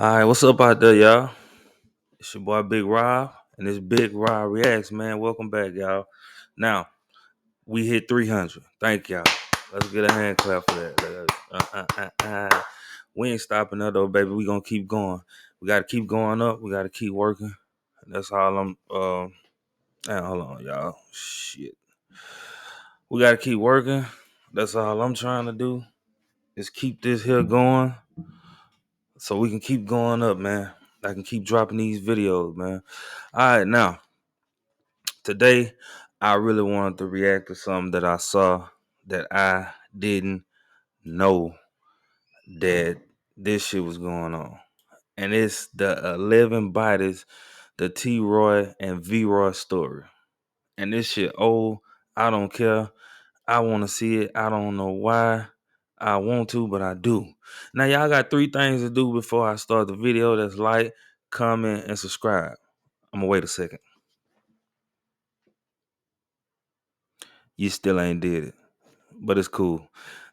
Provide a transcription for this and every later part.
All right, what's up out there, y'all? It's your boy Big Rob, and this Big Rob Reacts, man. Welcome back, y'all. Now, we hit 300. Thank y'all. Let's get a hand clap for that. We ain't stopping there, though, baby. We gonna keep going. We gotta keep going up. We gotta keep working. And that's all I'm, hold on, y'all. Shit. We gotta keep working. That's all I'm trying to do is keep this here going so we can keep going up, man. I can keep dropping these videos, man. All right, now today I really wanted to react to something that I saw that I didn't know that this shit was going on, and it's the 11 bodies, the T Roy and V Roy story. And this shit old. I don't care. I want to see it. I don't know why I want to, but I do. Now y'all got three things to do before I start the video. That's like, comment, and subscribe. I'm gonna wait a second. You still ain't did it, but it's cool.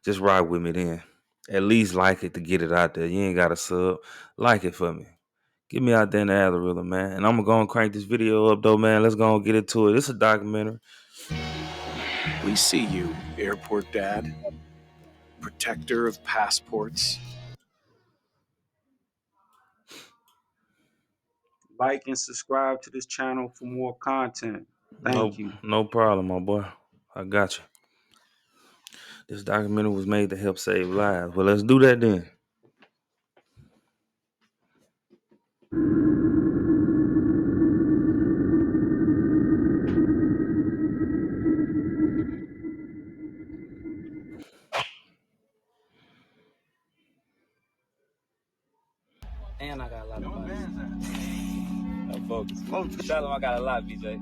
Just ride with me then. At least like it to get it out there. You ain't got to sub. Like it for me. Get me out there in the algorithm, man. And I'm going to go and crank this video up, though, man. Let's go and get into it. It's a documentary. We see you, airport dad, protector of passports. Like and subscribe to this channel for more content. Thank you. No problem, my boy. I got you. This documentary was made to help save lives. Well, let's do that then. And I got a lot of bodies. I'm focused. Tell them I got a lot, BJ.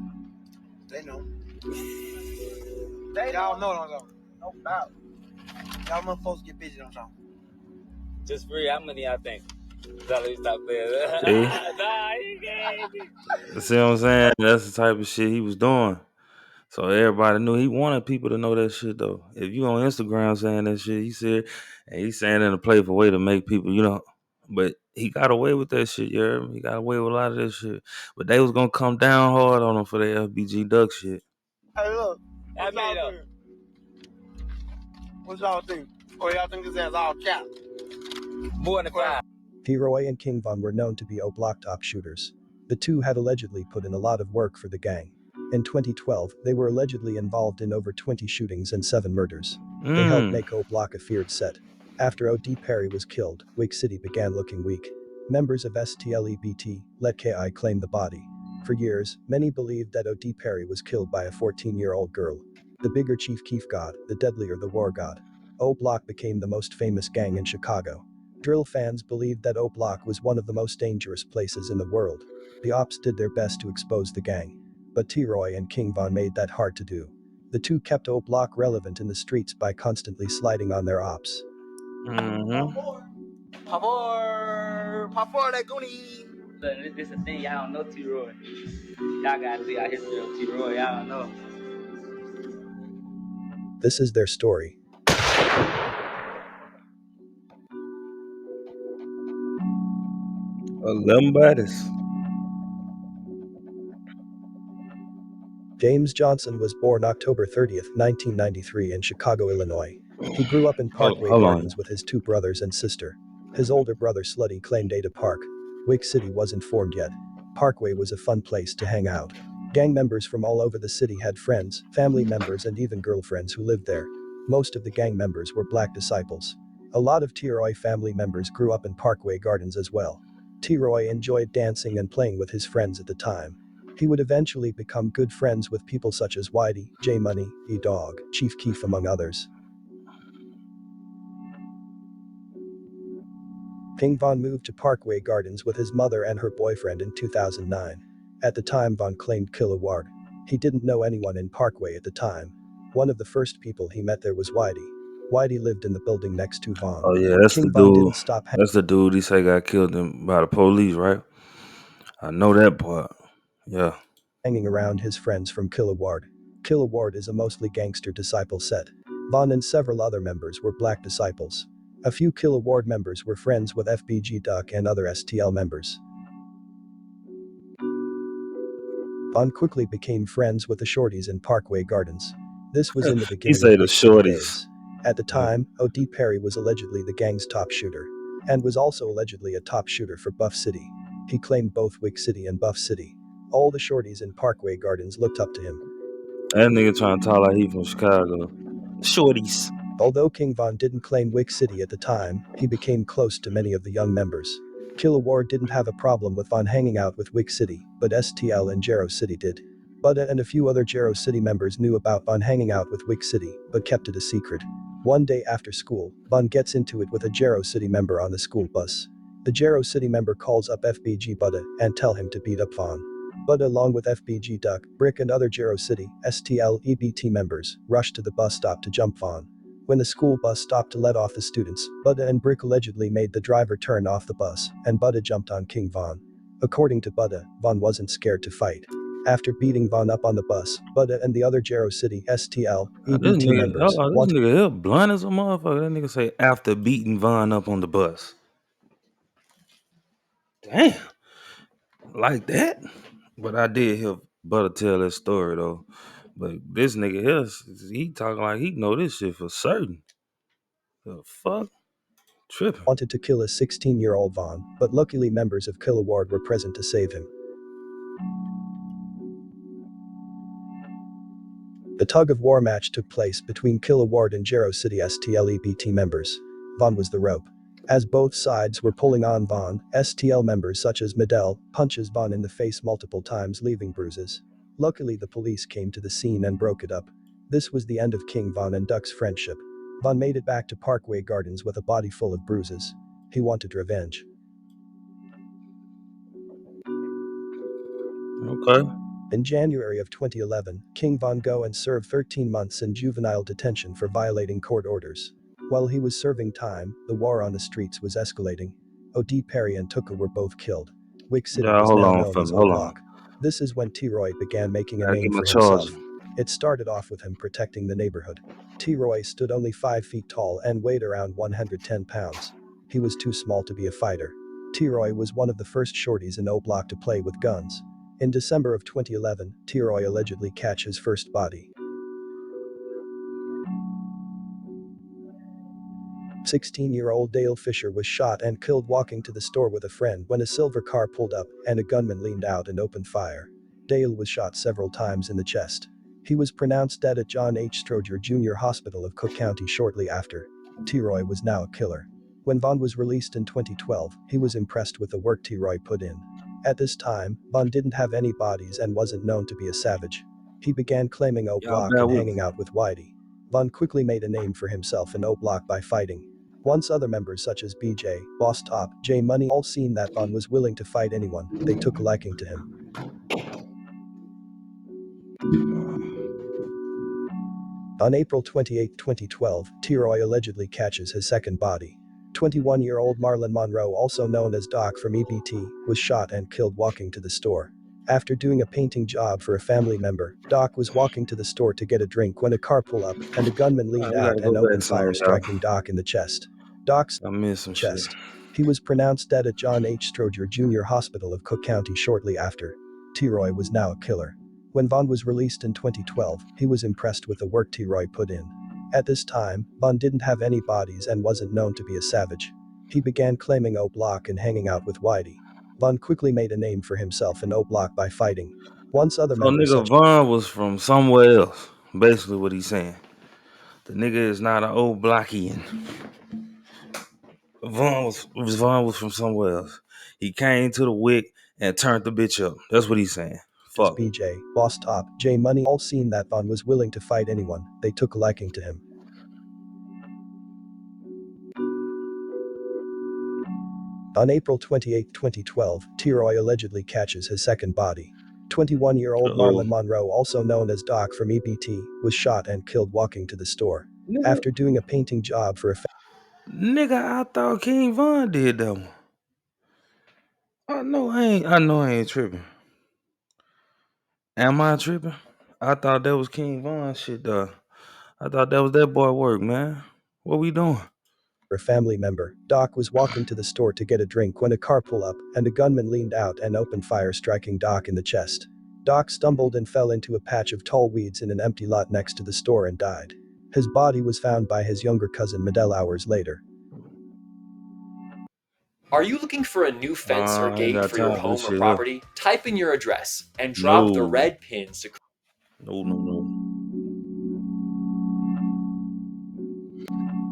They know. Y'all know what I'm talking. No doubt. Y'all motherfuckers get busy on something. Just free. How many I think? Tell me stop there. See? Nah, you can't. See what I'm saying? That's the type of shit he was doing. So everybody knew he wanted people to know that shit though. If you on Instagram saying that shit, he said, and he's saying it in a playful way to make people, but he got away with that shit, you heard me? He got away with a lot of that shit. But they was gonna come down hard on him for the FBG Duck shit. Hey, look. That made up. What y'all think? Or y'all think this ass all cap? More than 5. T-Roy and King Von were known to be O-Block top shooters. The two had allegedly put in a lot of work for the gang. In 2012, they were allegedly involved in over 20 shootings and 7 murders. They helped make O-Block a feared set. After O.D. Perry was killed, Wake City began looking weak. Members of STLEBT let KI claim the body. For years, many believed that O.D. Perry was killed by a 14-year-old girl. The bigger Chief Keef God, the deadlier the War God. O-Block became the most famous gang in Chicago. Drill fans believed that O-Block was one of the most dangerous places in the world. The ops did their best to expose the gang. But T-Roy and King Von made that hard to do. The two kept O-Block relevant in the streets by constantly sliding on their ops. Papor, that goonie. Look, this is the thing. Y'all don't know T-Roy. Y'all gotta see our history of T-Roy. Y'all don't know. This is their story. Bodies. James Johnson was born October 30, 1993 in Chicago, Illinois. He grew up in Parkway Hold on. Gardens with his 2 brothers and sister. His older brother Slutty claimed Ada Park. Wake City wasn't formed yet. Parkway was a fun place to hang out. Gang members from all over the city had friends, family members and even girlfriends who lived there. Most of the gang members were black disciples. A lot of T-Roy family members grew up in Parkway Gardens as well. T-Roy enjoyed dancing and playing with his friends at the time. He would eventually become good friends with people such as Whitey, J Money, E-Dog, Chief Keef among others. King Von moved to Parkway Gardens with his mother and her boyfriend in 2009. At the time Von claimed Killer Ward. He didn't know anyone in Parkway at the time. One of the first people he met there was Whitey. Whitey lived in the building next to Von. Oh yeah, that's King the Von dude. didn't stop That's the dude he said got killed by the police, right? I know that part. Yeah. hanging around his friends from Killer Ward. Killer Ward is a mostly gangster disciple set. Von and several other members were black disciples. A few Kill Award members were friends with FBG Duck and other STL members. Von quickly became friends with the shorties in Parkway Gardens. This was in the He beginning say of the Wick City shorties. days. At the time, O.D. Perry was allegedly the gang's top shooter and was also allegedly a top shooter for Buff City. He claimed both Wick City and Buff City. All the shorties in Parkway Gardens looked up to him. That nigga trying to talk like he from Chicago. Shorties. Although King Von didn't claim Wick City at the time, he became close to many of the young members. Kill Award didn't have a problem with Von hanging out with Wick City, but STL and Jarrow City did. Budda and a few other Jarrow City members knew about Von hanging out with Wick City, but kept it a secret. One day after school, Von gets into it with a Jarrow City member on the school bus. The Jarrow City member calls up FBG Budda and tell him to beat up Von. Budda along with FBG Duck, Brick and other Jarrow City, STL EBT members, rushed to the bus stop to jump Von. When the school bus stopped to let off the students, Budda and Brick allegedly made the driver turn off the bus, and Budda jumped on King Von. According to Budda, Von wasn't scared to fight. After beating Von up on the bus, Budda and the other Jarrow City STL This EBT nigga, members this wanted nigga here blunt as a motherfucker. That nigga say after beating Von up on the bus. Damn, like that. But I did hear Butter tell that story though. But this nigga here, he talking like he know this shit for certain. The fuck? Tripping. wanted to kill a 16-year-old Von, but luckily members of Kill Award were present to save him. The tug-of-war match took place between Kill Award and Jarrow City STL EBT members. Von was the rope. As both sides were pulling on Von, STL members such as Medell punches Von in the face multiple times, leaving bruises. Luckily, the police came to the scene and broke it up. This was the end of King Von and Duck's friendship. Von made it back to Parkway Gardens with a body full of bruises. He wanted revenge. Okay. In January of 2011, King Von Go and served 13 months in juvenile detention for violating court orders. While he was serving time, the war on the streets was escalating. O.D. Perry and Tuka were both killed. Wick City Yeah, was hold now on, known fella. as O Hold on. Block. This is when T-Roy began making a Gotta get name my for charger. himself. It started off with him protecting the neighborhood. T-Roy stood only 5 feet tall and weighed around 110 pounds. He was too small to be a fighter. T-Roy was one of the first shorties in O Block to play with guns. In December of 2011, T-Roy allegedly catch his first body. 16-year-old Dale Fisher was shot and killed walking to the store with a friend when a silver car pulled up and a gunman leaned out and opened fire. Dale was shot several times in the chest. He was pronounced dead at John H. Stroger Jr. Hospital of Cook County shortly after. T-Roy was now a killer. When Von was released in 2012, he was impressed with the work T-Roy put in. At this time, Von didn't have any bodies and wasn't known to be a savage. He began claiming O Y'all Block bear and with hanging me. out with Whitey. Von quickly made a name for himself in O Block by fighting. Once other members such as BJ, Boss Top, J Money all seen that Von was willing to fight anyone, they took a liking to him. On April 28, 2012, T-Roy allegedly catches his second body. 21-year-old Marlon Monroe, also known as Doc from EBT, was shot and killed walking to the store. After doing a painting job for a family member, Doc was walking to the store to get a drink when a car pulled up and a gunman All right, leaned we out gotta go and back opened fire, some, y'all. striking Doc in the chest. Doc's I missed some shit. chest. He was pronounced dead at John H. Stroger Jr. Hospital of Cook County shortly after. T-Roy was now a killer. When Von was released in 2012, he was impressed with the work T-Roy put in. At this time, Von didn't have any bodies and wasn't known to be a savage. He began claiming O Block and hanging out with Whitey. Von quickly made a name for himself in O Block by fighting. Once other So members nigga such Von was from somewhere else. Basically what he's saying. The nigga is not an old blockian. Von was from somewhere else. He came to the wick and turned the bitch up. That's what he's saying. as Fuck. BJ, Boss Top, J Money all seen that Von was willing to fight anyone, they took a liking to him. On April 28, 2012, T-Roy allegedly catches his second body. 21-year-old Uh-oh. Marlon Monroe, also known as Doc from EBT, was shot and killed walking to the store. Nigga, After doing a painting job for a nigga, I thought King Von did that one. I know I ain't tripping. Am I tripping? I thought that was King Von shit though. I thought that was that boy work, man. What we doing? A family member, Doc was walking to the store to get a drink when a car pulled up and a gunman leaned out and opened fire, striking Doc in the chest. Doc stumbled and fell into a patch of tall weeds in an empty lot next to the store and died. His body was found by his younger cousin Medell hours later. Are you looking for a new fence or I ain't gate got for your time for this home or shit here. property? Type in your address and drop the No. red pins to No.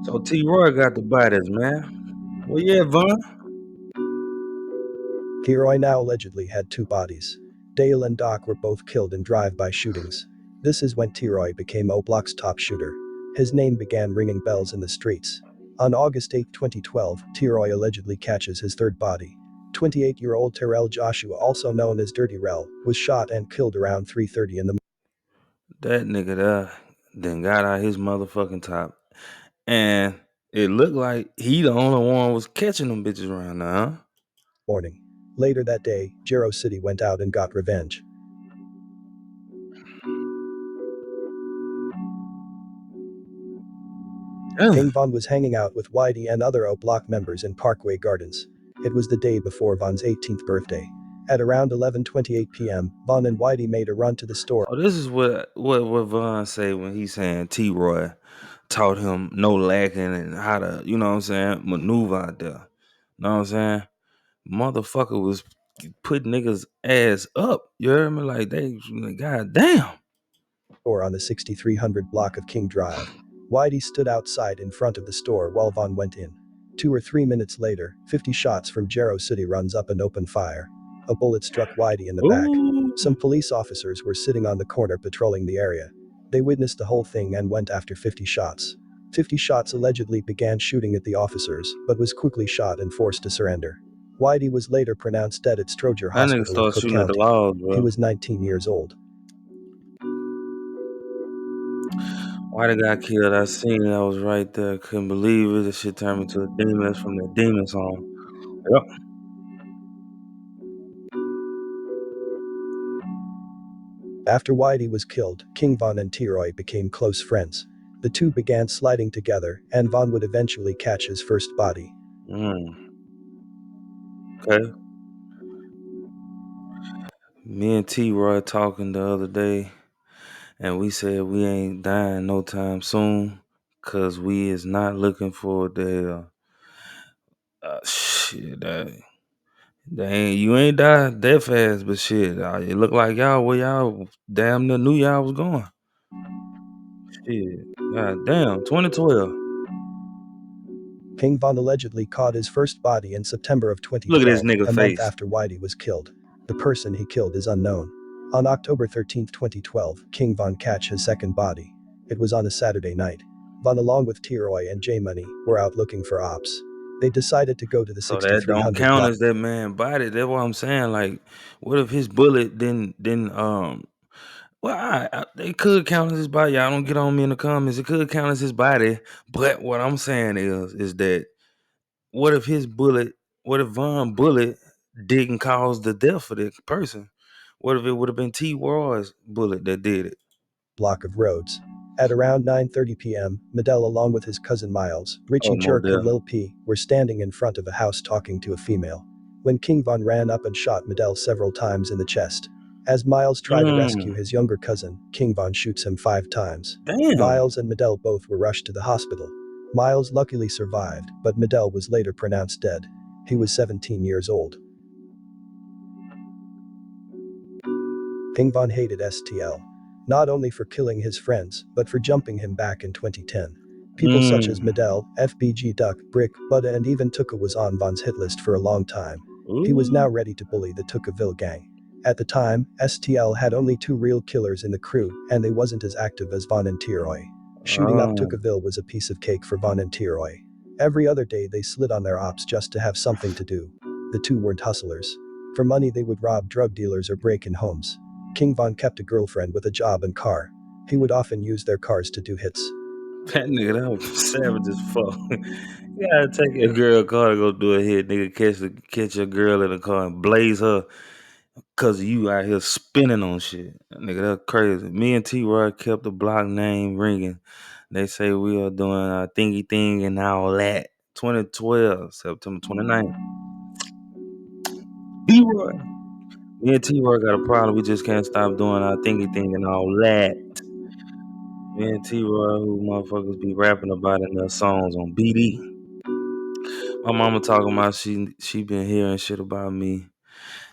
So T Roy got the bodies, man. Well, yeah, Von. Kiroy now allegedly had two bodies. Dale and Doc were both killed in drive-by shootings. This is when T-Roy became O-Block's top shooter. His name began ringing bells in the streets. On August 8, 2012, T-Roy allegedly catches his third body. 28-year-old Terrell Joshua, also known as Dirty Rel, was shot and killed around 3:30 in the That nigga there then got out his motherfucking top. And it looked like he the only one was catching them bitches around now, morning. Later that day, Jero City went out and got revenge. huh? King Von was hanging out with Whitey and other O-Block members in Parkway Gardens. It was the day before Von's 18th birthday. At around 11:28 p.m., Von and Whitey made a run to the store So this is what Von say when he's saying T Roy taught him no lacking and how to, you know what I'm saying, maneuver out there. Know what I'm saying? Motherfucker was putting niggas ass up. You heard me? Like god damn. on the 6300 block of King Drive. Whitey stood outside in front of the store while Von went in. 2 or 3 minutes later, 50 shots from Jero City runs up and opened fire. A bullet struck Whitey in the back. Ooh. Some police officers were sitting on the corner patrolling the area. They witnessed the whole thing and went after 50 shots. 50 shots allegedly began shooting at the officers, but was quickly shot and forced to surrender. Whitey was later pronounced dead at Stroger That nigga Hospital in started Cook shooting at the County. laws, He bro. was 19 years old. Why they got killed? I seen it. I was right there. Couldn't believe it. This shit turned me to a demon. That's from that demon song. Yep. After Whitey was killed, King Von and T-Roy became close friends. The two began sliding together, and Von would eventually catch his first body. Mm, okay. Me and T Roy talking the other day, and we said we ain't dying no time soon, cause we is not looking for the shit. They ain't you ain't died that fast, but shit, it look like y'all where y'all damn near knew y'all was going. Shit, god damn, 2012. King Von allegedly caught his first body in September of Look at this 2012, nigga a month face. after Whitey was killed. The person he killed is unknown. On October 13, 2012, King Von catch his second body. It was on a Saturday night. Von along with T-Roy and J-Money were out looking for ops. They decided to go to the So that don't 6300 count block as that man body. That's what I'm saying. Like, what if his bullet didn't well, they could count as his body. Y'all don't get on me in the comments. It could count as his body, but what I'm saying is that what if his bullet, what if Von bullet didn't cause the death of the person? What if it would have been T. Roy's bullet that did it? block of roads. At around 9:30 p.m., Medell along with his cousin Miles, Oh, Richie more Jerk and death. Lil P, were standing in front of a house talking to a female. When King Von ran up and shot Medell several times in the chest. As Miles tried to rescue Mm, his younger cousin, King Von shoots him 5 times. damn. Miles and Medell both were rushed to the hospital. Miles luckily survived, but Medell was later pronounced dead. He was 17 years old. King Von hated STL. Not only for killing his friends, but for jumping him back in 2010. People such as Mm. Medell, FBG Duck, Brick, Budda and even Tuka was on Von's hit list for a long time. He was Ooh. now ready to bully the Tukaville gang. At the time, STL had only 2 real killers in the crew, and they wasn't as active as Von and T-Roy. Shooting up Oh. Tukaville was a piece of cake for Von and T-Roy. Every other day they slid on their ops just to have something to do. The two weren't hustlers. For money they would rob drug dealers or break in homes. King Von kept a girlfriend with a job and car. He would often use their cars to do hits. That nigga, that was savage as fuck. You gotta take your girl car to go do a hit, nigga. Catch your girl in the car and blaze her cause you out here spinning on shit. Nigga, that's crazy. Me and T Roy kept the block name ringing. They say we are doing our thingy thing and all that. 2012, September 29th. T-Roy. Me and T-Roy got a problem. We just can't stop doing our thingy thing and all that. Me and T-Roy, who motherfuckers be rapping about in their songs on BD. My mama talking about she been hearing shit about me,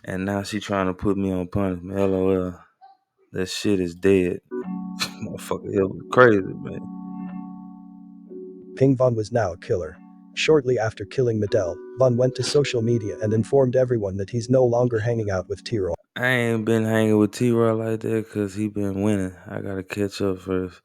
and now she trying to put me on punishment. LOL. That shit is dead. Motherfucker, it was crazy, man. Ping Von was now a killer. Shortly after killing Medell, Von went to social media and informed everyone that he's no longer hanging out with T-Roy. I ain't been hanging with T-Roy like that because he been winning. I gotta catch up first.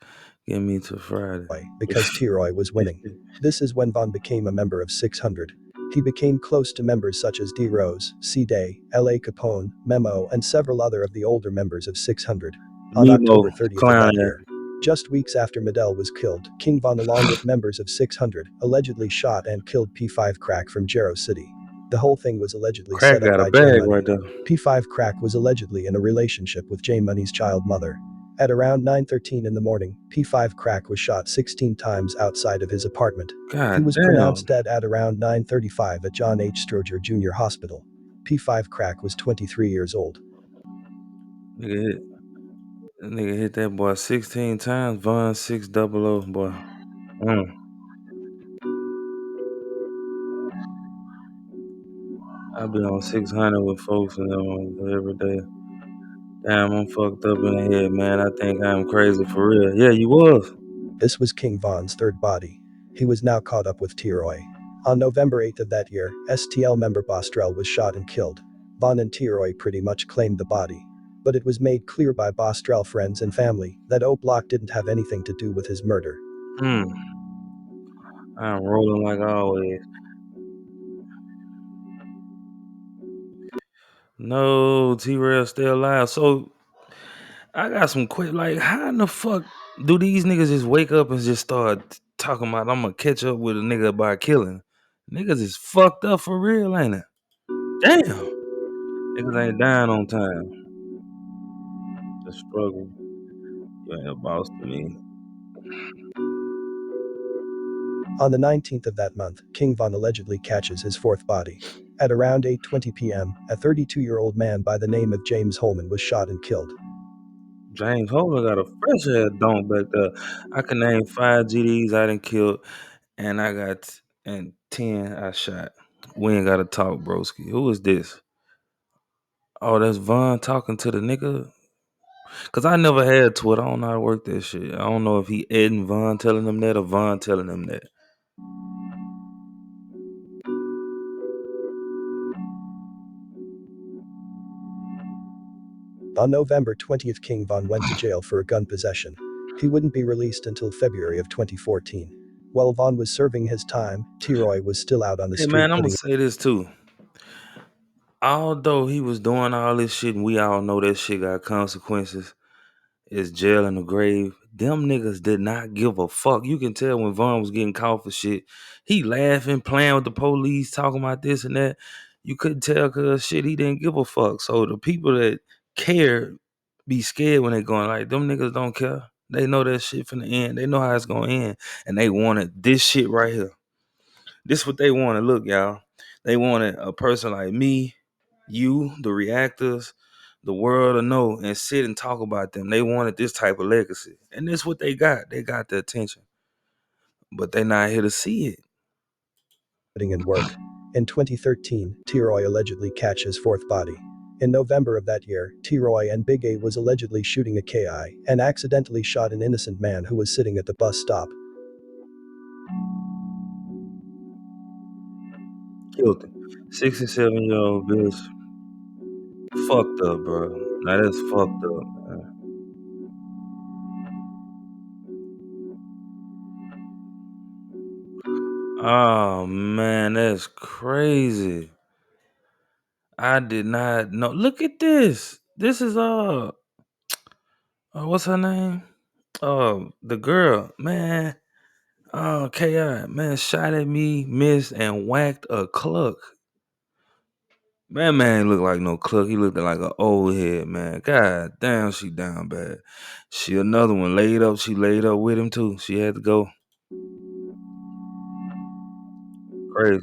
Get me to Friday. Because T-Roy was winning. This is when Von became a member of 600. He became close to members such as D. Rose, C. Day, L.A. Capone, Memo, and several other of the older members of 600. On October Nemo, 30th of clown that ass. year, just weeks after Medell was killed, King Von along with members of 600 allegedly shot and killed P5 Crack from Jarrow City. The whole thing was allegedly Crack set up got a by J bag Money. right there. P5 Crack was allegedly in a relationship with J Money's child mother. At around 9:13 in the morning, P5 Crack was shot 16 times outside of his apartment. He God was damn. pronounced dead at around 9:35 at John H. Stroger Jr. Hospital. P5 Crack was 23 years old. Nigga hit that boy 16 times. Von 600, boy. I be on 600 with folks and every day. Damn, I'm fucked up in the head, man. I think I'm crazy for real. Yeah, you was. This was King Von's third body. He was now caught up with T-Roy. On November 8th of that year, STL member Bostrel was shot and killed. Von and T-Roy pretty much claimed the body. But it was made clear by Bostrel friends and family that O Block didn't have anything to do with his murder. I'm rolling like always. No, T-Rail still alive. So I got some like, how in the fuck do these niggas just wake up and just start talking about I'm gonna catch up with a nigga by killing? Niggas is fucked up for real, ain't it? Damn. Niggas ain't dying on time. The struggle. You ain't a boss to me. On the 19th of that month, King Von allegedly catches his fourth body. At around 8:20 p.m., a 32-year-old man by the name of James Holman was shot and killed. James Holden got a fresh ass dunk back there. I can name 5 GDs I done killed, and I got and 10 I shot. We ain't gotta talk, broski. Who is this? Oh, that's Von talking to the nigga. Cause I never had Twitter. I don't know how to work that shit. I don't know if he Ed and Von telling them that or Von telling them that. On November 20th, King Von went to jail for a gun possession. He wouldn't be released until February of 2014. While Von was serving his time, T-Roy was still out on the Hey street man, I'm gonna putting. say this too. Although he was doing all this shit and we all know that shit got consequences, it's jail in the grave. Them niggas did not give a fuck. You can tell when Vaughn was getting caught for shit. He laughing, playing with the police, talking about this and that. You couldn't tell cause shit, he didn't give a fuck. So the people that care be scared when they going like them niggas don't care. They know that shit from the end. They know how it's gonna end. And they wanted this shit right here. This what they wanted. Look, y'all. They wanted a person like me, you, the reactors, the world to know and sit and talk about them. They wanted this type of legacy. And this what they got. They got the attention. But they not here to see it. In work. In 2013, T-Roy allegedly catch his fourth body. In November of that year, T-Roy and Big A was allegedly shooting a KI and accidentally shot an innocent man who was sitting at the bus stop. Killed him. 67-year-old bitch. Fucked up, bro. Now that's fucked up, man. Oh man, that's crazy. I did not know. Look at this. This is what's her name? The girl, man. Oh, KI, man, shot at me, missed, and whacked a cluck. Man ain't look like no cluck. He looked like an old head, man. God damn, she down bad. She another one laid up. She laid up with him too. She had to go. Crazy.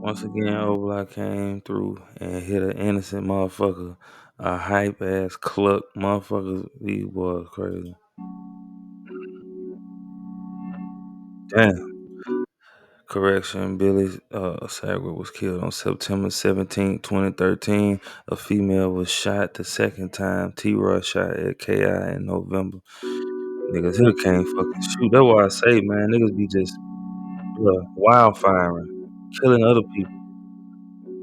Once again, Oblak came through and hit an innocent motherfucker. A hype ass cluck motherfuckers. These boys crazy. Damn. Correction, Billy Sagre was killed on September 17, 2013. A female was shot the second time. T-Roy shot at KI in November. Niggas here can't fucking shoot. That's why I say, man, niggas be just wildfiring, killing other people.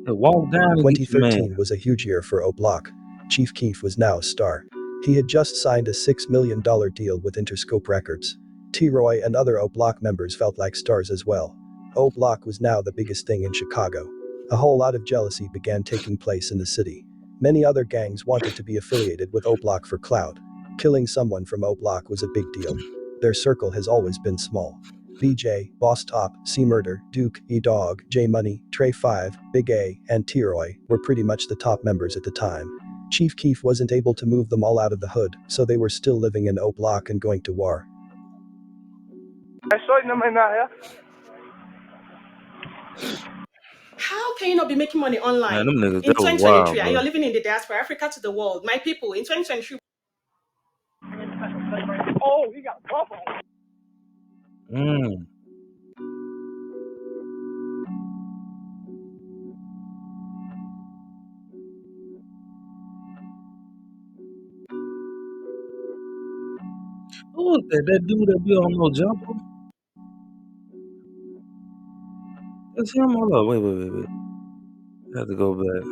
They walk down and get your man. 2013 was a huge year for O-Block. Chief Keef was now a star. He had just signed a $6 million deal with Interscope Records. T-Roy and other O-Block members felt like stars as well. O-Block was now the biggest thing in Chicago. A whole lot of jealousy began taking place in the city. Many other gangs wanted to be affiliated with O-Block for clout. Killing someone from O-Block was a big deal. Their circle has always been small. BJ, Boss Top, C Murder, Duke, E Dog, J Money, Trey 5, Big A, and T-Roy were pretty much the top members at the time. Chief Keef wasn't able to move them all out of the hood, so they were still living in O Block and going to war. How can you not be making money Man, online them niggas, in that was wild, 2023 and bro. you're living in the diaspora, Africa to the world? My people, in 2023. Oh, he got a bump on. Mm. Who was that? That dude that be on no jumper? That's him? Hold up. Wait. I have to go back.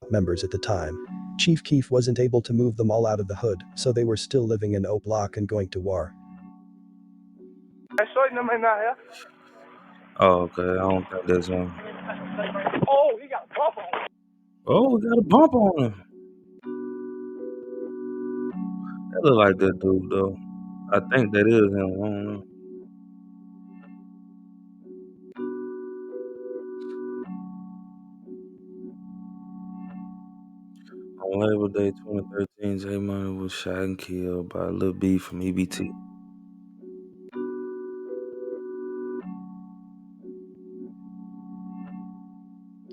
Members at the time. Chief Keef wasn't able to move them all out of the hood, so they were still living in O Block and going to war. Oh, okay. I don't think that's him. Oh, he got a bump on. Oh, we got a bump on him. That look like that dude, though. I think that is him. I don't know. On Labor Day 2013, J Money was shot and killed by Lil B from EBT.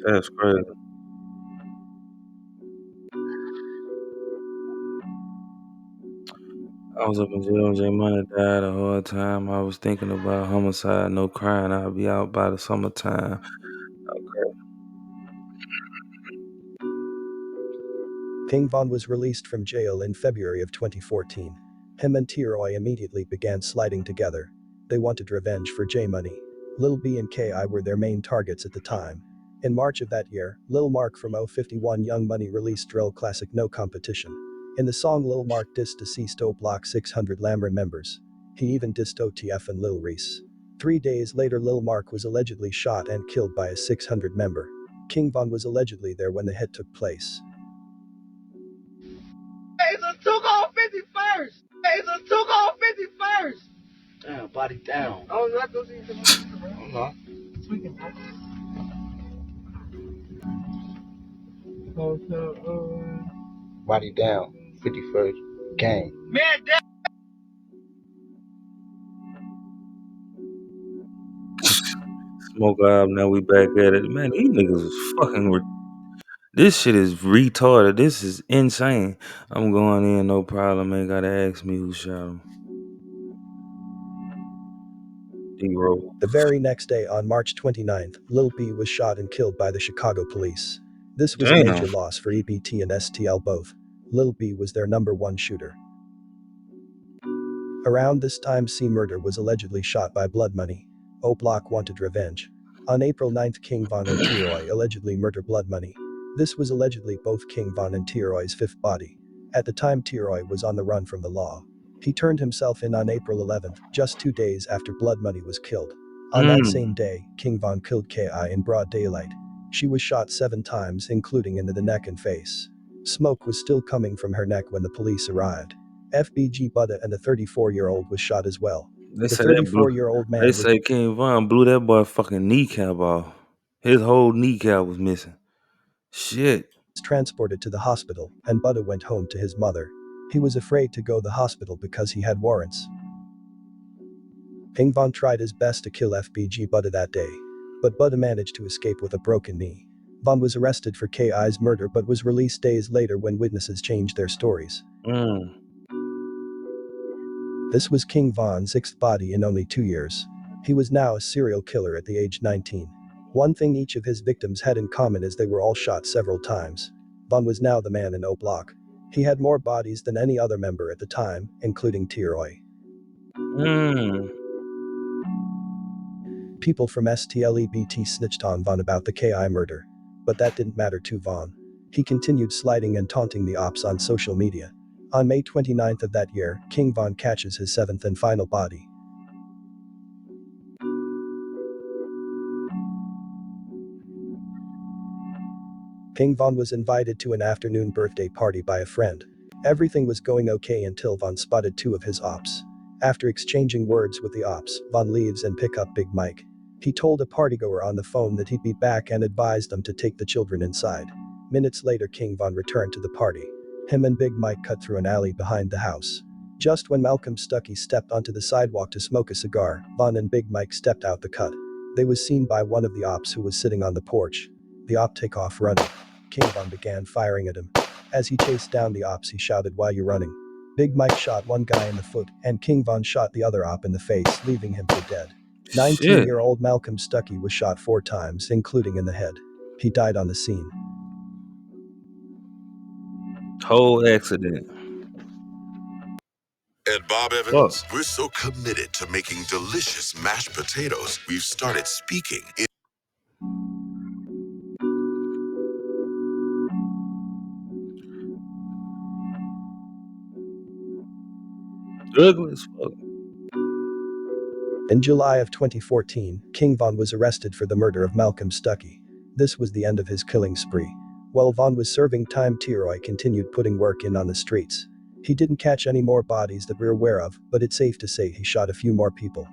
That's crazy. I was up in jail when J Money died a hard time. I was thinking about homicide, no crime. I'll be out by the summertime. King Von was released from jail in February of 2014. Him and T-Roy immediately began sliding together. They wanted revenge for J Money. Lil B and KI were their main targets at the time. In March of that year, Lil Mark from 051 Young Money released drill classic No Competition. In the song, Lil Mark dissed deceased O Block 600 Lamron members. He even dissed OTF and Lil Reese. 3 days later, Lil Mark was allegedly shot and killed by a 600 member. King Von was allegedly there when the hit took place. It's a 2 on 51st. It's a 2 on 51st. Damn, body down. Oh, not those things. I'm not. Tweaking. Body down. 51st gang. Man, that. Smoke up. Now we back at it. Man, these niggas is fucking. This shit is retarded. This is insane. I'm going in, no problem. Ain't gotta ask me who shot him. D-Rose. The very next day, on March 29th, Lil B was shot and killed by the Chicago police. This was a Damn. major loss for EBT and STL both. Lil B was their number one shooter. Around this time, C Murder was allegedly shot by Blood Money. O Block wanted revenge. On April 9th, King Von and T-Roy allegedly murdered Blood Money. This was allegedly both King Von and T-Roy's fifth body. At the time, T-Roy was on the run from the law. He turned himself in on April 11th, just 2 days after Blood Money was killed. On that same day, King Von killed KI in broad daylight. She was shot 7 times, including into the neck and face. Smoke was still coming from her neck when the police arrived. FBG Buddha and a 34-year-old was shot as well. They The say that blew. 34-year-old man They was say King Von blew that boy fucking kneecap off. His whole kneecap was missing. Shit. transported to the hospital, and Buddha went home to his mother. He was afraid to go to the hospital because he had warrants. King Von tried his best to kill FBG Buddha that day. But Buddha managed to escape with a broken knee. Von was arrested for KI's murder but was released days later when witnesses changed their stories. Mm. This was King Von's sixth body in only 2 years. He was now a serial killer at the age 19. One thing each of his victims had in common is they were all shot several times. Von was now the man in O Block. He had more bodies than any other member at the time, including T-Roy. Mm. People from STLEBT snitched on Von about the KI murder. But that didn't matter to Von. He continued sliding and taunting the ops on social media. On May 29th of that year, King Von catches his seventh and final body. King Von was invited to an afternoon birthday party by a friend. Everything was going okay until Von spotted two of his ops. After exchanging words with the ops, Von leaves and pick up Big Mike. He told a partygoer on the phone that he'd be back and advised them to take the children inside. Minutes later, King Von returned to the party. Him and Big Mike cut through an alley behind the house. Just when Malcolm Stuckey stepped onto the sidewalk to smoke a cigar, Von and Big Mike stepped out the cut. They was seen by one of the ops who was sitting on the porch. The op took off running. King Von began firing at him. As he chased down the ops, he shouted, "Why you running?" Big Mike shot one guy in the foot, and King Von shot the other op in the face, leaving him for dead. Shit. 19-year-old Malcolm Stuckey was shot 4 times, including in the head. He died on the scene. Whole accident. At Bob Fuck. Evans, we're so committed to making delicious mashed potatoes, we've started speaking in Ugly as fuck. In July of 2014, King Von was arrested for the murder of Malcolm Stuckey. This was the end of his killing spree. While Von was serving time, T-Roy continued putting work in on the streets. He didn't catch any more bodies that we're aware of, but it's safe to say he shot a few more people.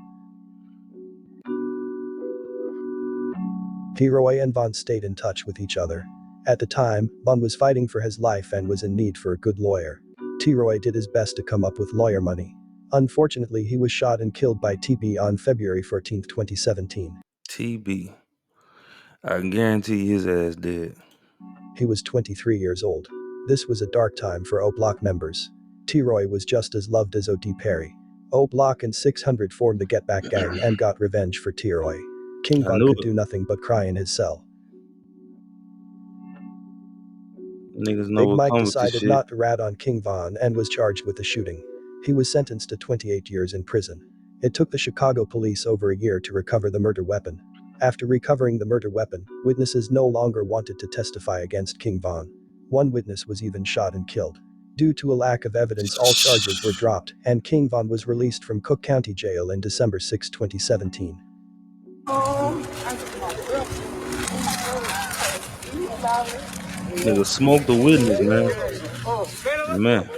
T-Roy and Von stayed in touch with each other. At the time, Von was fighting for his life and was in need for a good lawyer. T-Roy did his best to come up with lawyer money. Unfortunately, he was shot and killed by TB on February 14, 2017. TB. I can guarantee his ass dead. He was 23 years old. This was a dark time for O Block members. T-Roy was just as loved as O.D. Perry. O Block and 600 formed the Get Back gang and got revenge for T-Roy. King I Von knew could it. do nothing but cry in his cell. Niggas know Big what Mike come with this decided shit. not to rat on King Von and was charged with the shooting. He was sentenced to 28 years in prison. It took the Chicago police over a year to recover the murder weapon. After recovering the murder weapon, witnesses no longer wanted to testify against King Von. One witness was even shot and killed. Due to a lack of evidence, all charges were dropped, and King Von was released from Cook County Jail in December 6, 2017. Nigga smoked the witness, man. Man.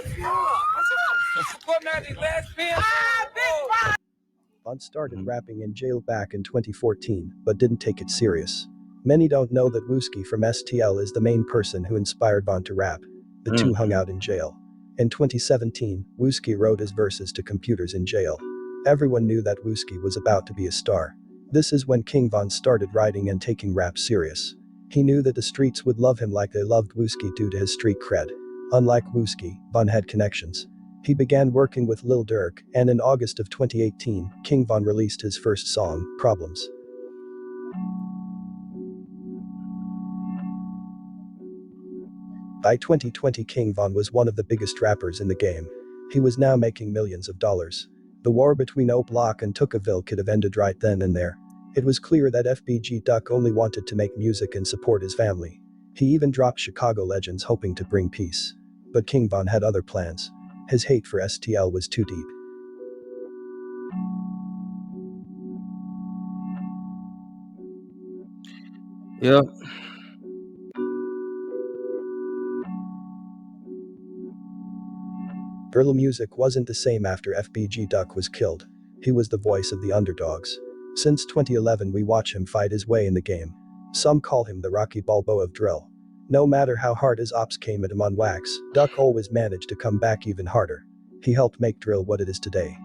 Von started rapping in jail back in 2014, but didn't take it serious. Many don't know that Wooski from STL is the main person who inspired Von to rap. The two hung out in jail. In 2017, Wooski wrote his verses to computers in jail. Everyone knew that Wooski was about to be a star. This is when King Von started writing and taking rap serious. He knew that the streets would love him like they loved Wooski due to his street cred. Unlike Wooski, Von had connections. He began working with Lil Durk, and in August of 2018, King Von released his first song, Problems. By 2020, King Von was one of the biggest rappers in the game. He was now making millions of dollars. The war between O Block and Tookaville could have ended right then and there. It was clear that FBG Duck only wanted to make music and support his family. He even dropped Chicago Legends hoping to bring peace. But King Von had other plans. His hate for STL was too deep. Yep. Guerrilla music wasn't the same after FBG Duck was killed. He was the voice of the underdogs. Since 2011, we watch him fight his way in the game. Some call him the Rocky Balboa of drill. No matter how hard his ops came at him on wax, Duck always managed to come back even harder. He helped make drill what it is today.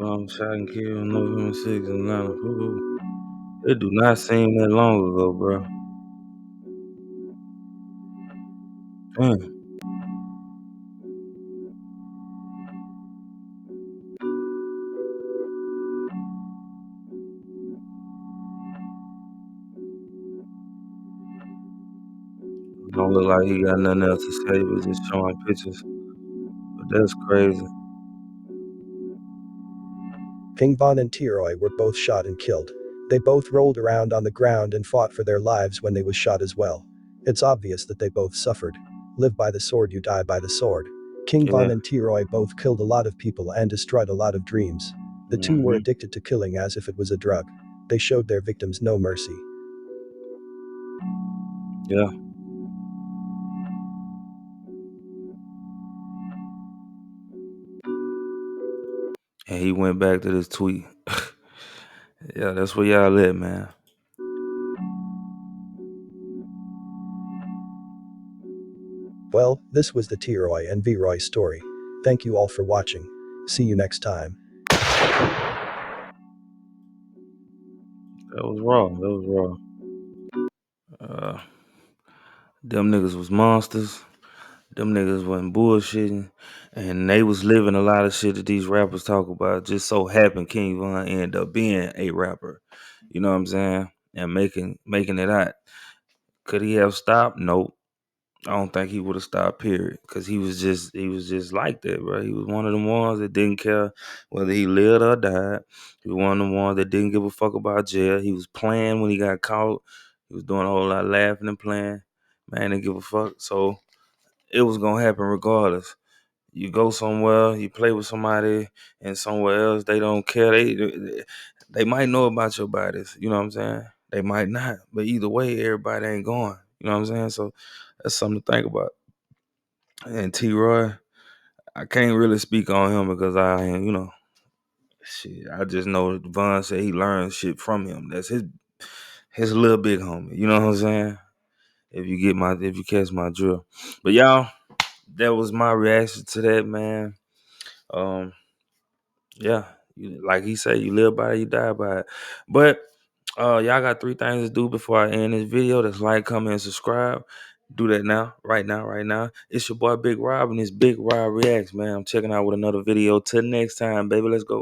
Shot and killed November 6th in Atlanta. It do not seem that long ago, bro. Damn. Don't look like he got nothing else to say, but just showing pictures. But that's crazy. King Von and T-Roy were both shot and killed. They both rolled around on the ground and fought for their lives when they was shot as well. It's obvious that they both suffered. Live by the sword, you die by the sword. King Yeah. Von and T-Roy both killed a lot of people and destroyed a lot of dreams. The two were addicted to killing as if it was a drug. They showed their victims no mercy. Yeah. And he went back to this tweet. Yeah, that's where y'all at, man. Well, this was the T-Roy and V-Roy story. Thank you all for watching. See you next time. That was raw. That was raw. Them niggas was monsters. Them niggas wasn't bullshitting. And they was living a lot of shit that these rappers talk about. Just so happened King Von ended up being a rapper. You know what I'm saying? And making it out. Could he have stopped? Nope. I don't think he would have stopped, period. Cause he was just like that, bro. He was one of them ones that didn't care whether he lived or died. He was one of them ones that didn't give a fuck about jail. He was playing when he got caught. He was doing a whole lot of laughing and playing. Man, didn't give a fuck. So it was gonna happen regardless. You go somewhere, you play with somebody, and somewhere else they don't care. They might know about your bodies. You know what I'm saying? They might not, but either way, everybody ain't going. You know what I'm saying? So that's something to think about. And T-Roy, I can't really speak on him because I ain't, shit. I just know Von said he learned shit from him. That's his little big homie. You know what I'm saying? If you catch my drill. But y'all, that was my reaction to that, man. Yeah, like he said, you live by it, you die by it. But y'all got 3 things to do before I end this video. That's like, comment, and subscribe. Do that now, right now, right now. It's your boy Big Rob and it's Big Rob Reacts, man. I'm checking out with another video. Till next time, baby. Let's go.